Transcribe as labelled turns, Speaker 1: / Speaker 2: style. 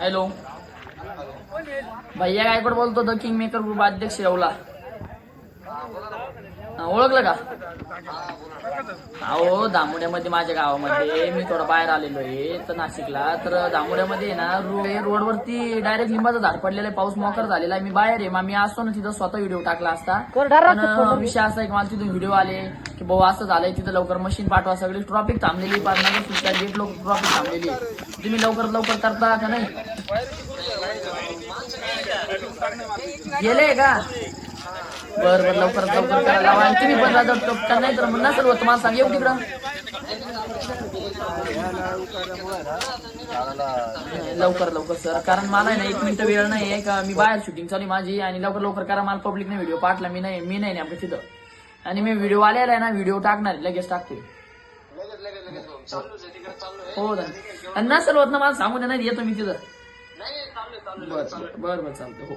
Speaker 1: Hello भैया गायकवाड बोलतो, the king maker group अध्यक्ष येवला. ओळखलं का? अहो दामुड्यामध्ये माझ्या गावामध्ये मी थोडं बाहेर आलेलो आहे तर नाशिकला. तर दामुड्यामध्ये ना रोडवरती डायरेक्ट लिंबाचं झाड पडलेलं आहे. पाऊस मोकर झालेला आहे. मी बाहेर आहे. मग मी असतो ना तिथं स्वतः व्हिडिओ टाकला असता. पण विषय असा आहे की मला तिथून व्हिडिओ आले की भाऊ असं झालंय, तिथं लवकर मशीन पाठवा. सगळी ट्रॉफिक थांबलेली, गेट लोक ट्रॉफिक थांबलेली. तुम्ही लवकर करता का नाही? गेले का? बरं लवकर करायला लावा. आणि तुम्ही पण का नाही तर नसेल होत मला सांग. येऊ तिकडं लवकर सर, कारण मला ना 1 मिनिट वेळ नाही आहे का, मी बाहेर शूटिंग चालू माझी. आणि लवकर करा, मला पब्लिकने व्हिडिओ पाठला. मी नाही नेमकं तिथं. आणि मी व्हिडिओ आलेला आहे ना, व्हिडिओ टाकणार लगेच टाकते. हो नसेल होत ना मला सांगू दे, नाही येतो मी तिथं. बरं चालतं. हो.